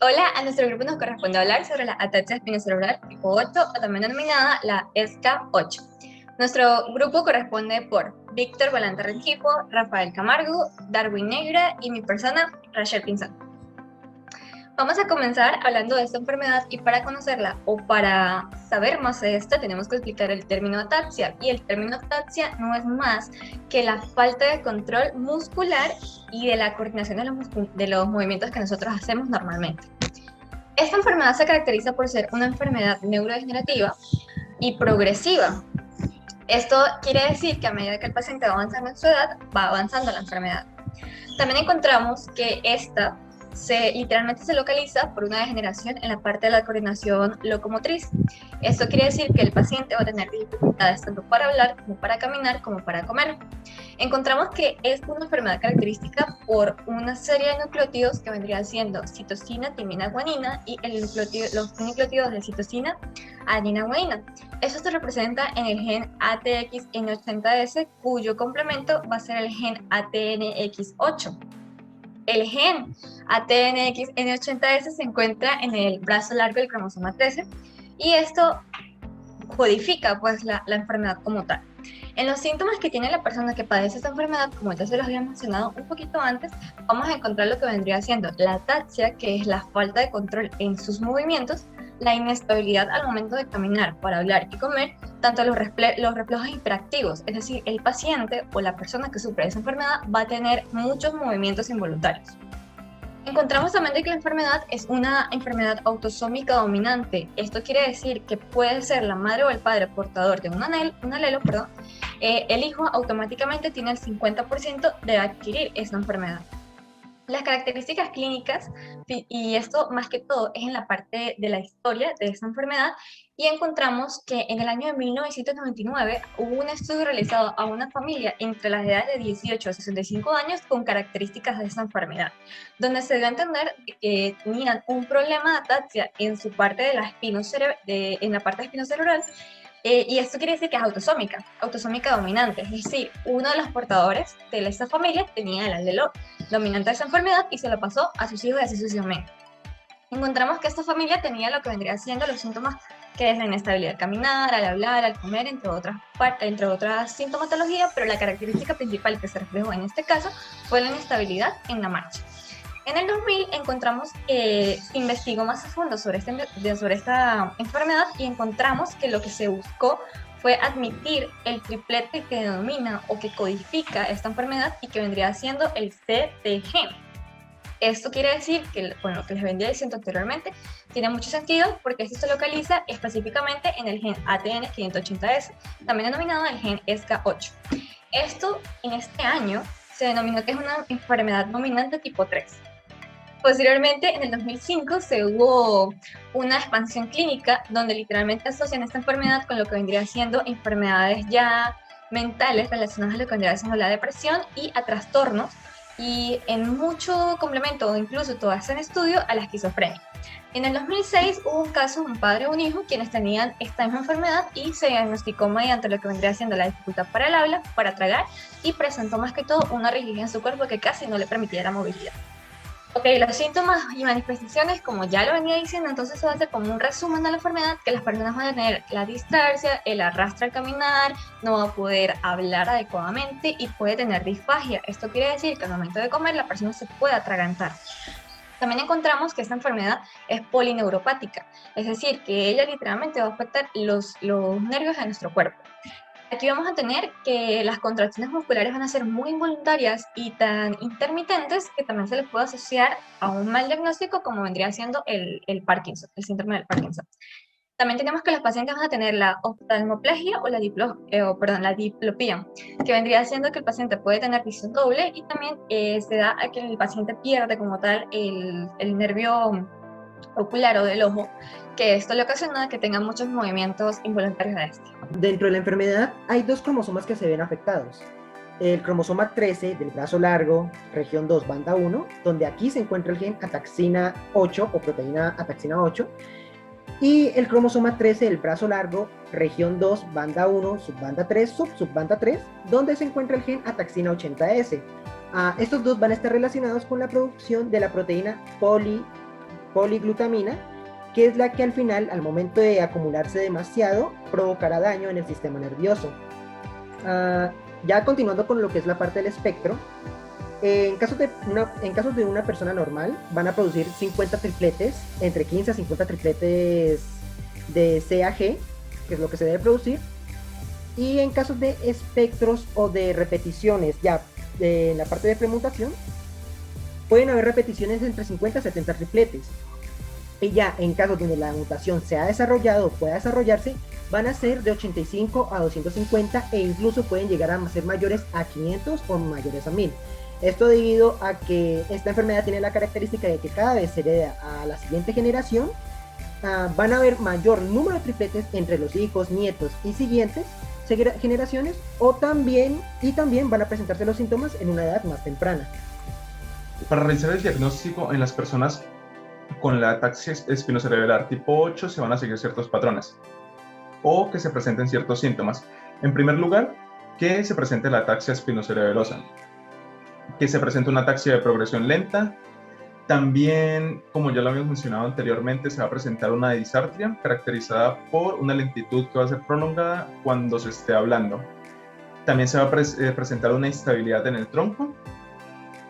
Hola, a nuestro grupo nos corresponde hablar sobre la ataxia espinocerebral tipo 8 o también denominada la ESCA-8. Nuestro grupo corresponde por Víctor Volante Rengifo, Rafael Camargo, Darwin Negra y mi persona, Rachel Pinzón. Vamos a comenzar hablando de esta enfermedad y para conocerla o para saber más de esta tenemos que explicar el término ataxia. Y el término ataxia no es más que la falta de control muscular y de la coordinación de los movimientos que nosotros hacemos normalmente. Esta enfermedad se caracteriza por ser una enfermedad neurodegenerativa y progresiva. Esto quiere decir que a medida que el paciente va avanzando en su edad, va avanzando la enfermedad. También encontramos que esta literalmente se localiza por una degeneración en la parte de la coordinación locomotriz. Esto quiere decir que el paciente va a tener dificultades tanto para hablar, como para caminar, como para comer. Encontramos que es una enfermedad característica por una serie de nucleótidos que vendría siendo citosina, timina, guanina y los nucleótidos de citosina, adenina, guanina. Eso se representa en el gen ATXN80S, cuyo complemento va a ser el gen ATNX8. El gen ATNXN80S se encuentra en el brazo largo del cromosoma 13 y esto codifica pues la enfermedad como tal. En los síntomas que tiene la persona que padece esta enfermedad, como ya se los había mencionado un poquito antes, vamos a encontrar lo que vendría siendo la ataxia, que es la falta de control en sus movimientos, la inestabilidad al momento de caminar, para hablar y comer, tanto los reflejos hiperactivos, es decir, el paciente o la persona que sufre de esa enfermedad va a tener muchos movimientos involuntarios. Encontramos también de que la enfermedad es una enfermedad autosómica dominante. Esto quiere decir que puede ser la madre o el padre portador de un alelo, el hijo automáticamente tiene el 50% de adquirir esa enfermedad. Las características clínicas, y esto más que todo es en la parte de la historia de esta enfermedad, y encontramos que en el año de 1999 hubo un estudio realizado a una familia entre las edades de 18 a 65 años con características de esta enfermedad, donde se dio a entender que tenían un problema de ataxia en su parte de la en la parte espinocerebral. Y esto quiere decir que es autosómica dominante, es decir, uno de los portadores de esta familia tenía el alelo dominante de esa enfermedad y se lo pasó a sus hijos y así sucesivamente. Encontramos que esta familia tenía lo que vendría siendo los síntomas que es la inestabilidad al caminar, al hablar, al comer, entre otras sintomatologías, pero la característica principal que se reflejó en este caso fue la inestabilidad en la marcha. En el 2000 encontramos que se investigó más a fondo sobre esta enfermedad y encontramos que lo que se buscó fue admitir el triplete que denomina o que codifica esta enfermedad y que vendría siendo el CTG. Esto quiere decir que, con lo que les venía diciendo anteriormente, tiene mucho sentido porque esto se localiza específicamente en el gen ATN580S, también denominado el gen ESCA8. Esto en este año se denominó que es una enfermedad dominante tipo 3. Posteriormente, en el 2005, se hubo una expansión clínica donde literalmente asocian esta enfermedad con lo que vendría siendo enfermedades ya mentales relacionadas a lo que vendría siendo la depresión y a trastornos, y en mucho complemento o incluso todo en estudio a la esquizofrenia. En el 2006 hubo un caso de un padre y un hijo quienes tenían esta misma enfermedad y se diagnosticó mediante lo que vendría siendo la dificultad para el habla, para tragar, y presentó más que todo una rigidez en su cuerpo que casi no le permitía la movilidad. Ok, los síntomas y manifestaciones, como ya lo venía diciendo, entonces se va a hacer como un resumen de la enfermedad, que las personas van a tener la distrarcia, el arrastre al caminar, no va a poder hablar adecuadamente y puede tener disfagia. Esto quiere decir que al momento de comer la persona se puede atragantar. También encontramos que esta enfermedad es polineuropática, es decir, que ella literalmente va a afectar los nervios de nuestro cuerpo. Aquí vamos a tener que las contracciones musculares van a ser muy involuntarias y tan intermitentes que también se les puede asociar a un mal diagnóstico como vendría siendo el Parkinson, el síndrome del Parkinson. También tenemos que los pacientes van a tener la oftalmoplegia o la diplopía, que vendría siendo que el paciente puede tener visión doble y también se da a que el paciente pierde como tal el nervio ocular o del ojo, que esto le ocasiona que tenga muchos movimientos involuntarios de este. Dentro de la enfermedad hay dos cromosomas que se ven afectados. El cromosoma 13 del brazo largo, región 2, banda 1, donde aquí se encuentra el gen ataxina 8 o proteína ataxina 8, y el cromosoma 13 del brazo largo, región 2, banda 1, subbanda 3, subbanda 3, donde se encuentra el gen ataxina 80S. Estos dos van a estar relacionados con la producción de la proteína poliglutamina, que es la que al final, al momento de acumularse demasiado, provocará daño en el sistema nervioso. Ya continuando con lo que es la parte del espectro, en casos de una persona normal, van a producir 50 tripletes, entre 15 a 50 tripletes de CAG, que es lo que se debe producir. Y en casos de espectros o de repeticiones, ya en la parte de premutación, pueden haber repeticiones entre 50 a 70 tripletes. Y ya en casos donde la mutación se ha desarrollado o pueda desarrollarse, van a ser de 85 a 250 e incluso pueden llegar a ser mayores a 500 o mayores a 1000. Esto debido a que esta enfermedad tiene la característica de que cada vez se hereda a la siguiente generación. Van a haber mayor número de tripletes entre los hijos, nietos y siguientes generaciones, y también van a presentarse los síntomas en una edad más temprana. Para realizar el diagnóstico en las personas con la ataxia espinocerebral tipo 8 se van a seguir ciertos patrones o que se presenten ciertos síntomas. En primer lugar, que se presente la ataxia espinocerebelosa, que se presente una ataxia de progresión lenta. También, como ya lo habíamos mencionado anteriormente, se va a presentar una disartria caracterizada por una lentitud que va a ser prolongada cuando se esté hablando. También se va a presentar una instabilidad en el tronco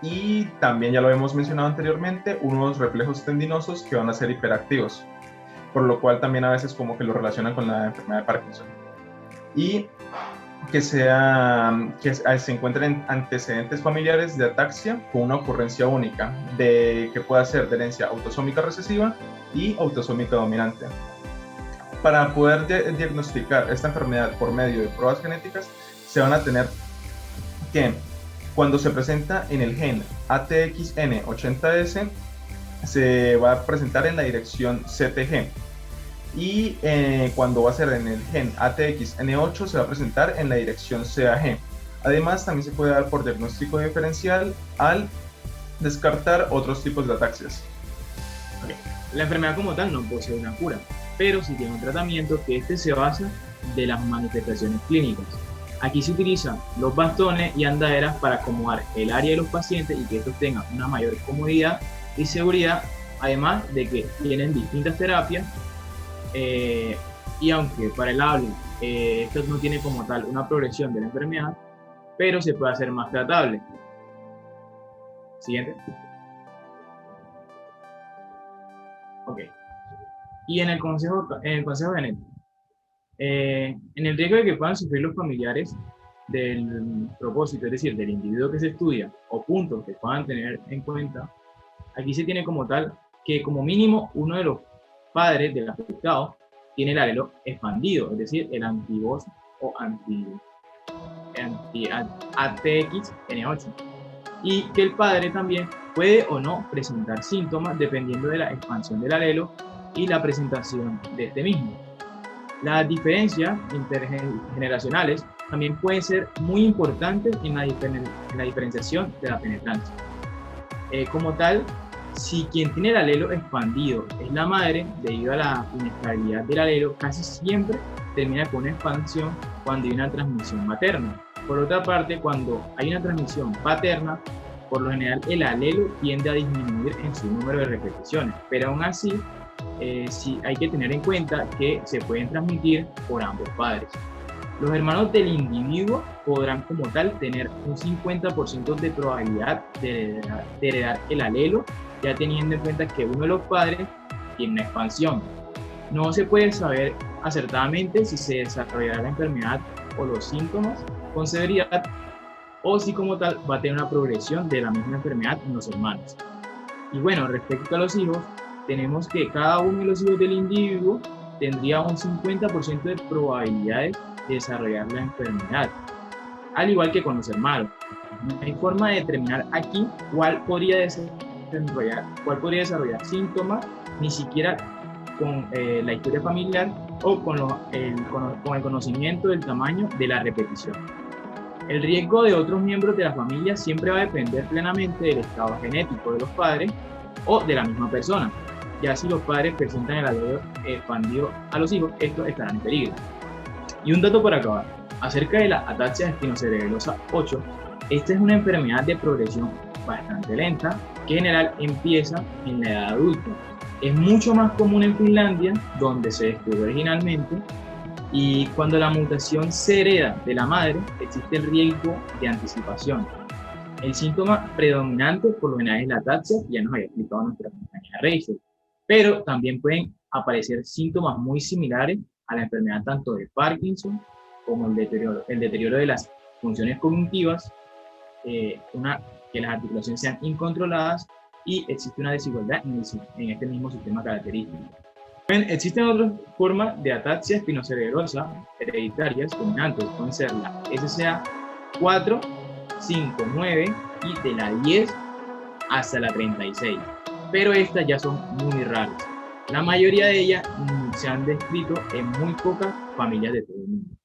y también, ya lo habíamos mencionado anteriormente, unos reflejos tendinosos que van a ser hiperactivos, por lo cual también a veces como que lo relacionan con la enfermedad de Parkinson. Y que se encuentren antecedentes familiares de ataxia con una ocurrencia única, que pueda ser de herencia autosómica recesiva y autosómica dominante. Para poder diagnosticar esta enfermedad por medio de pruebas genéticas, se van a tener que, cuando se presenta en el gen ATXN80S, se va a presentar en la dirección CTG. Y cuando va a ser en el gen ATXN8 se va a presentar en la dirección CAG. Además, también se puede dar por diagnóstico diferencial al descartar otros tipos de ataxias. Okay. La enfermedad como tal no posee una cura, pero sí tiene un tratamiento que se basa de las manifestaciones clínicas. Aquí se utilizan los bastones y andaderas para acomodar el área de los pacientes y que estos tengan una mayor comodidad y seguridad, además de que tienen distintas terapias. Y aunque para el habla esto no tiene como tal una progresión de la enfermedad, pero se puede hacer más tratable. Siguiente. Ok. Y en el consejo genético, en el riesgo de que puedan sufrir los familiares del propósito, es decir, del individuo que se estudia, o puntos que puedan tener en cuenta, aquí se tiene como tal que como mínimo uno de los padres del afectado tiene el alelo expandido, es decir, el antivoz o ATXN8, y que el padre también puede o no presentar síntomas dependiendo de la expansión del alelo y la presentación de este mismo. Las diferencias intergeneracionales también pueden ser muy importantes en la diferenciación de la penetrancia. Como tal, si quien tiene el alelo expandido es la madre, debido a la inestabilidad del alelo, casi siempre termina con una expansión cuando hay una transmisión materna. Por otra parte, cuando hay una transmisión paterna, por lo general el alelo tiende a disminuir en su número de repeticiones, pero aún así sí hay que tener en cuenta que se pueden transmitir por ambos padres. Los hermanos del individuo podrán como tal tener un 50% de probabilidad de heredar el alelo, ya teniendo en cuenta que uno de los padres tiene una expansión. No se puede saber acertadamente si se desarrollará la enfermedad o los síntomas con severidad, o si como tal va a tener una progresión de la misma enfermedad en los hermanos. Y bueno, respecto a los hijos, tenemos que cada uno de los hijos del individuo tendría un 50% de probabilidades de desarrollar la enfermedad, al igual que con los hermanos. No hay forma de determinar aquí cuál podría desarrollar síntomas, ni siquiera con la historia familiar o con el conocimiento del tamaño de la repetición. El riesgo de otros miembros de la familia siempre va a depender plenamente del estado genético de los padres o de la misma persona. Ya si los padres presentan el alelo expandido a los hijos, estos estarán en peligro. Y un dato para acabar, acerca de la ataxia espinocerebelosa 8, esta es una enfermedad de progresión bastante lenta, que en general empieza en la edad adulta. Es mucho más común en Finlandia, donde se descubrió originalmente, y cuando la mutación se hereda de la madre, existe el riesgo de anticipación. El síntoma predominante por lo general es la ataxia, que ya nos había explicado nuestra compañera Rachel, pero también pueden aparecer síntomas muy similares a la enfermedad tanto de Parkinson como el deterioro de las funciones cognitivas, que las articulaciones sean incontroladas y existe una desigualdad en este mismo sistema característico. Existen otras formas de ataxia espinocerebrosa hereditarias dominantes, pueden ser la SCA4, 5, 9 y de la 10 hasta la 36, pero estas ya son muy raras. La mayoría de ellas se han descrito en muy pocas familias de todo el mundo.